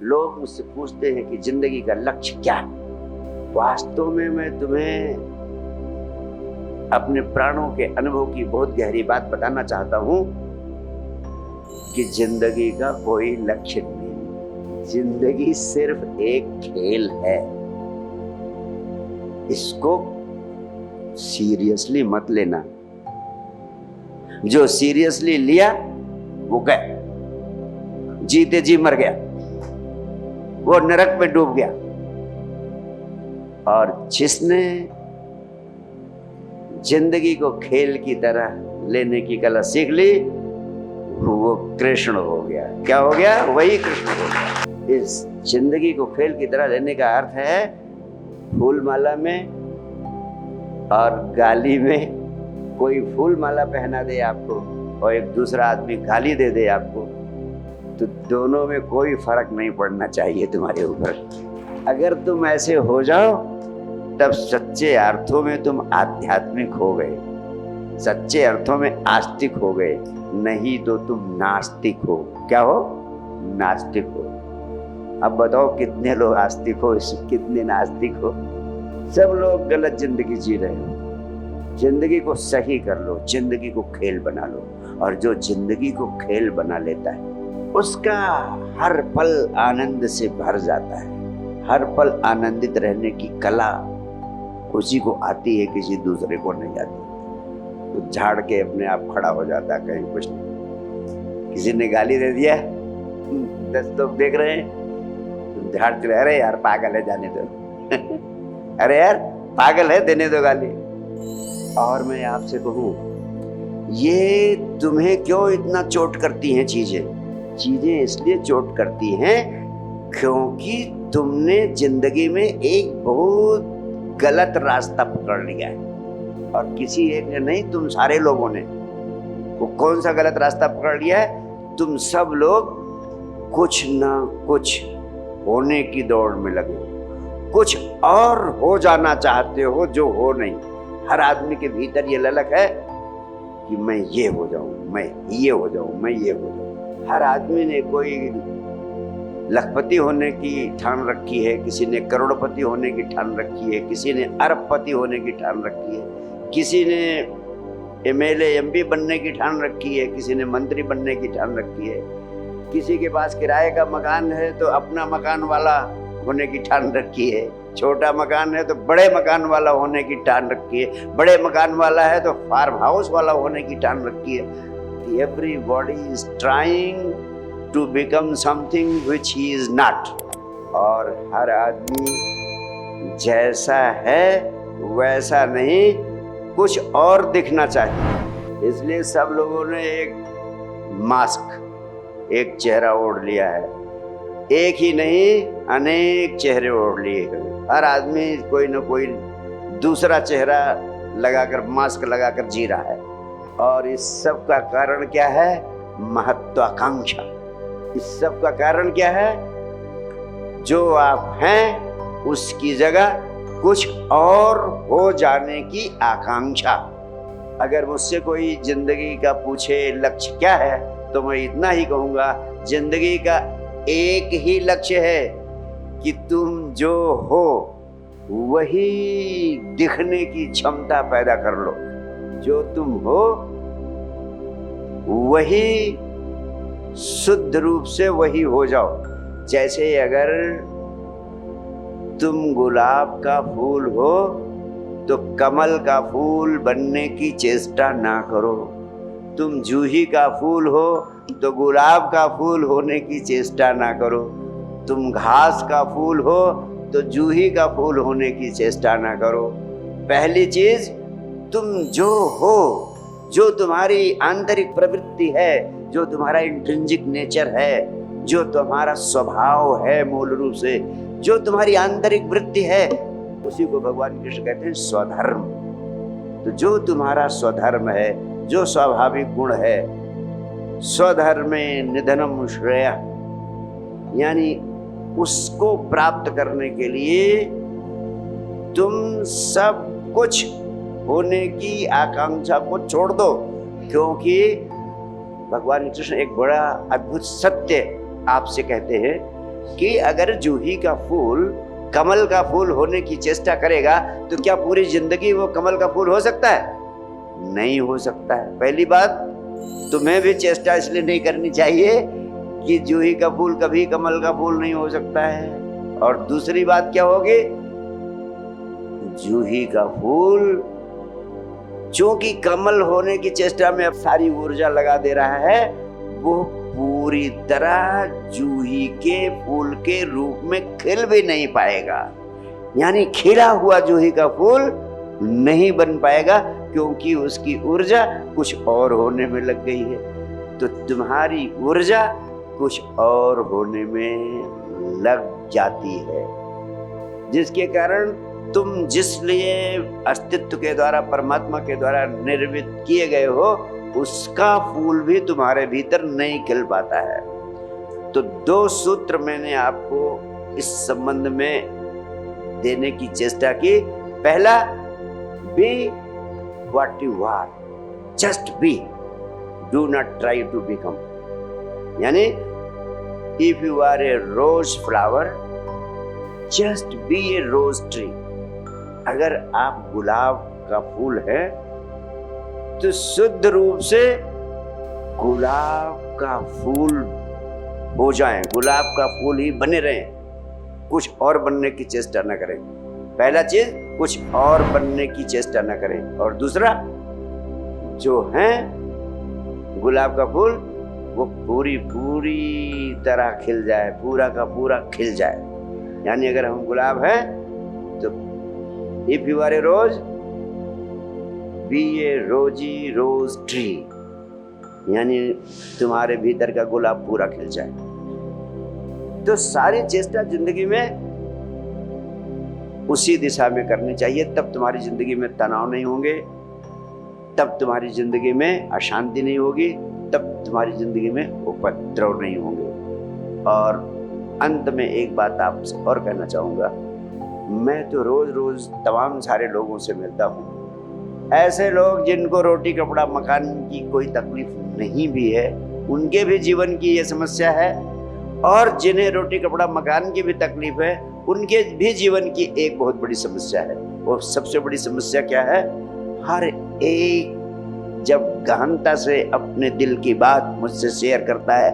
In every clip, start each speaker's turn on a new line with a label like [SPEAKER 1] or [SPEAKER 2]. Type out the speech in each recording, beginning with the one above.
[SPEAKER 1] लोग मुझसे पूछते हैं कि जिंदगी का लक्ष्य क्या है। वास्तव में मैं तुम्हें अपने प्राणों के अनुभव की बहुत गहरी बात बताना चाहता हूं कि जिंदगी का कोई लक्ष्य नहीं, जिंदगी सिर्फ एक खेल है। इसको सीरियसली मत लेना। जो सीरियसली लिया वो गया, जीते जी मर गया, वो नरक में डूब गया। और जिसने जिंदगी को खेल की तरह लेने की कला सीख ली वो कृष्ण हो गया। क्या हो गया? वही कृष्ण हो गया। इस जिंदगी को खेल की तरह लेने का अर्थ है फूल माला में और गाली में। कोई फूल माला पहना दे आपको और एक दूसरा आदमी गाली दे दे आपको, तो दोनों में कोई फर्क नहीं पड़ना चाहिए तुम्हारे ऊपर। अगर तुम ऐसे हो जाओ तब सच्चे अर्थों में तुम आध्यात्मिक हो गए, सच्चे अर्थों में आस्तिक हो गए। नहीं तो तुम नास्तिक हो। क्या हो? नास्तिक हो। अब बताओ कितने लोग आस्तिक हो, कितने नास्तिक हो? सब लोग गलत जिंदगी जी रहे हो। जिंदगी को सही कर लो, जिंदगी को खेल बना लो। और जो जिंदगी को खेल बना लेता है उसका हर पल आनंद से भर जाता है। हर पल आनंदित रहने की कला उसी को आती है, किसी दूसरे को नहीं आती। तो झाड़ के अपने आप खड़ा हो जाता है, कहीं कुछ नहीं। किसी ने गाली दे दिया, 10 लोग देख रहे हैं, झाड़ चले, अरे यार पागल है, जाने दो। अरे यार पागल है, देने दो गाली। और मैं आपसे कहूं, ये तुम्हें क्यों इतना चोट करती हैं चीजें इसलिए चोट करती हैं क्योंकि तुमने जिंदगी में एक बहुत गलत रास्ता पकड़ लिया है। और किसी एक ने नहीं, तुम सारे लोगों ने। वो कौन सा गलत रास्ता पकड़ लिया है? तुम सब लोग कुछ ना कुछ होने की दौड़ में लगे हो, कुछ और हो जाना चाहते हो जो हो नहीं। हर आदमी के भीतर ये ललक है कि मैं ये हो जाऊं, मैं ये हो जाऊं, मैं ये हो जाऊं। हर आदमी ने कोई लखपति होने की ठान रखी है, किसी ने करोड़पति होने की ठान रखी है, किसी ने अरबपति होने की ठान रखी है, किसी ने एमएलए एमपी बनने की ठान रखी है, किसी ने मंत्री बनने की ठान रखी है। किसी के पास किराए का मकान है तो अपना मकान वाला होने की ठान रखी है। छोटा मकान है तो बड़े मकान वाला होने की ठान रखी है। बड़े मकान वाला है तो फार्म हाउस वाला होने की ठान रखी है। Everybody is trying to become something which he is not. और हर आदमी जैसा है वैसा नहीं, कुछ और दिखना चाहिए। इसलिए सब लोगों ने एक मास्क, एक चेहरा ओढ़ लिया है। एक ही नहीं, अनेक चेहरे ओढ़ लिए हैं। हर आदमी कोई न कोई दूसरा चेहरा लगाकर, मास्क लगाकर जी रहा है। और इस सब का कारण क्या है? महत्वाकांक्षा। इस सब का कारण क्या है? जो आप हैं उसकी जगह कुछ और हो जाने की आकांक्षा। अगर मुझसे कोई जिंदगी का पूछे लक्ष्य क्या है, तो मैं इतना ही कहूंगा, जिंदगी का एक ही लक्ष्य है कि तुम जो हो वही दिखने की क्षमता पैदा कर लो। जो तुम हो वही शुद्ध रूप से वही हो जाओ। जैसे अगर तुम गुलाब का फूल हो तो कमल का फूल बनने की चेष्टा ना करो। तुम जूही का फूल हो तो गुलाब का फूल होने की चेष्टा ना करो। तुम घास का फूल हो तो जूही का फूल होने की चेष्टा ना करो। पहली चीज, तुम जो हो, जो तुम्हारी आंतरिक प्रवृत्ति है, जो तुम्हारा इंट्रिंसिक नेचर है, जो तुम्हारा स्वभाव है, मूल रूप से जो तुम्हारी आंतरिक वृत्ति है, उसी को भगवान कृष्ण कहते हैं स्वधर्म। तो जो तुम्हारा स्वधर्म है, जो स्वाभाविक गुण है, स्वधर्मे निधनम श्रेय, यानी उसको प्राप्त करने के लिए तुम सब कुछ होने की आकांक्षा को छोड़ दो। क्योंकि भगवान कृष्ण एक बड़ा अद्भुत सत्य आपसे कहते हैं कि अगर जूही का फूल कमल का फूल होने की चेष्टा करेगा तो क्या पूरी जिंदगी वो कमल का फूल हो सकता है? नहीं हो सकता है। पहली बात, तुम्हें भी चेष्टा इसलिए नहीं करनी चाहिए कि जूही का फूल कभी कमल का फूल नहीं हो सकता है। और दूसरी बात क्या होगी, जूही का फूल चूंकि कमल होने की चेष्टा में अब सारी ऊर्जा लगा दे रहा है, वो पूरी तरह जूही के फूल के रूप में खिल भी नहीं पाएगा। यानी खिला हुआ जूही का फूल नहीं बन पाएगा, क्योंकि उसकी ऊर्जा कुछ और होने में लग गई है। तो तुम्हारी ऊर्जा कुछ और होने में लग जाती है, जिसके कारण तुम जिस लिए अस्तित्व के द्वारा, परमात्मा के द्वारा निर्मित किए गए हो, उसका फूल भी तुम्हारे भीतर नहीं खिल पाता है। तो 2 सूत्र मैंने आपको इस संबंध में देने की चेष्टा की। पहला, B what you are, just be, do not try to become. यानी if you are a rose flower, just be a rose tree. अगर आप गुलाब का फूल है तो शुद्ध रूप से गुलाब का फूल हो जाएं, गुलाब का फूल ही बने रहें, कुछ और बनने की चेष्टा न करें। पहला चीज, कुछ और बनने की चेष्टा न करें। और दूसरा, जो है गुलाब का फूल वो पूरी तरह खिल जाए, पूरा का पूरा खिल जाए। यानी अगर हम गुलाब हैं तो if you are a rose, be a rosy rose tree. यानी तुम्हारे भीतर का गुलाब पूरा खिल जाए। तो सारी चेष्टा जिंदगी में उसी दिशा में करनी चाहिए, तब तुम्हारी जिंदगी में तनाव नहीं होंगे, तब तुम्हारी जिंदगी में अशांति नहीं होगी, तब तुम्हारी जिंदगी में उपद्रव नहीं होंगे। और अंत में एक बात आपसे और कहना चाहूंगा, मैं तो रोज रोज तमाम सारे लोगों से मिलता हूँ, ऐसे लोग जिनको रोटी कपड़ा मकान की कोई तकलीफ नहीं भी है, उनके भी जीवन की ये समस्या है, और जिन्हें रोटी कपड़ा मकान की भी तकलीफ है, उनके भी जीवन की एक बहुत बड़ी समस्या है। वो सबसे बड़ी समस्या क्या है, हर एक जब गहनता से अपने दिल की बात मुझसे शेयर करता है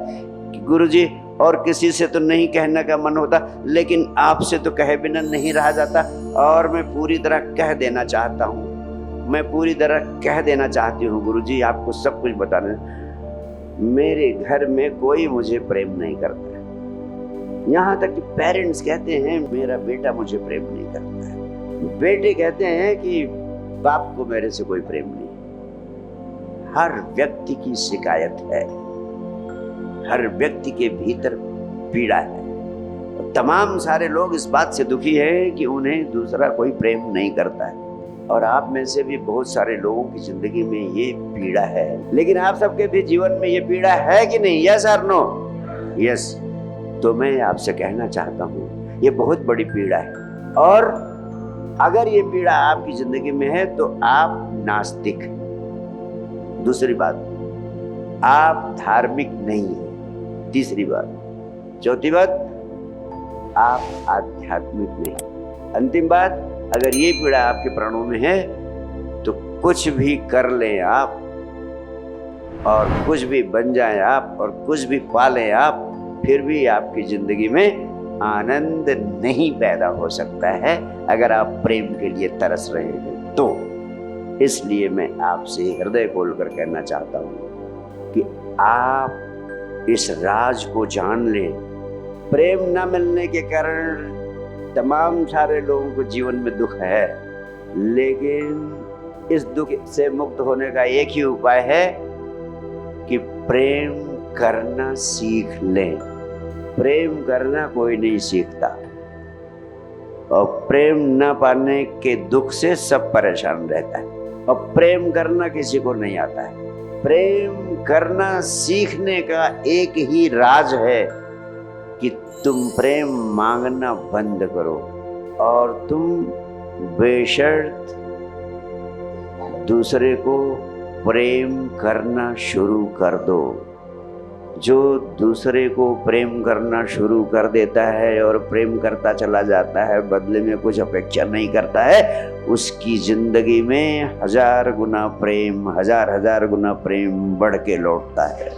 [SPEAKER 1] कि गुरुजी, और किसी से तो नहीं कहने का मन होता, लेकिन आपसे तो कहे बिना नहीं रहा जाता, और मैं पूरी तरह कह देना चाहता हूँ, मैं पूरी तरह कह देना चाहती हूँ गुरुजी, आपको सब कुछ बताना। मेरे घर में कोई मुझे प्रेम नहीं करता है, यहाँ तक कि पेरेंट्स कहते हैं मेरा बेटा मुझे प्रेम नहीं करता है, बेटे कहते हैं कि बाप को मेरे से कोई प्रेम नहीं। हर व्यक्ति की शिकायत है, हर व्यक्ति के भीतर पीड़ा है। तमाम सारे लोग इस बात से दुखी हैं कि उन्हें दूसरा कोई प्रेम नहीं करता है, और आप में से भी बहुत सारे लोगों की जिंदगी में ये पीड़ा है। लेकिन आप सबके भी जीवन में ये पीड़ा है कि नहीं? यस और नो? यस। तो मैं आपसे कहना चाहता हूँ, ये बहुत बड़ी पीड़ा है, और अगर ये पीड़ा आपकी जिंदगी में है तो आप नास्तिक। दूसरी बात, आप धार्मिक नहीं हैं। तीसरी बात, चौथी बात, आप आध्यात्मिक नहीं। अंतिम बात, अगर ये पीड़ा आपके प्राणों में है तो कुछ भी कर लें आप, और कुछ भी बन जाएं आप, और कुछ भी पा लें आप, फिर भी आपकी जिंदगी में आनंद नहीं पैदा हो सकता है अगर आप प्रेम के लिए तरस रहे हैं तो। इसलिए मैं आपसे हृदय खोलकर कहना चाहता हूँ कि आप इस राज को जान लें। प्रेम न मिलने के कारण तमाम सारे लोगों को जीवन में दुख है, लेकिन इस दुख से मुक्त होने का एक ही उपाय है कि प्रेम करना सीख लें। प्रेम करना कोई नहीं सीखता, और प्रेम न पाने के दुख से सब परेशान रहता है, और प्रेम करना किसी को नहीं आता है। प्रेम करना सीखने का एक ही राज है कि तुम प्रेम मांगना बंद करो, और तुम बेशर्त दूसरे को प्रेम करना शुरू कर दो। जो दूसरे को प्रेम करना शुरू कर देता है और प्रेम करता चला जाता है, बदले में कुछ अपेक्षा नहीं करता है, उसकी जिंदगी में 1000 गुना प्रेम, 1000 गुना प्रेम बढ़ के लौटता है।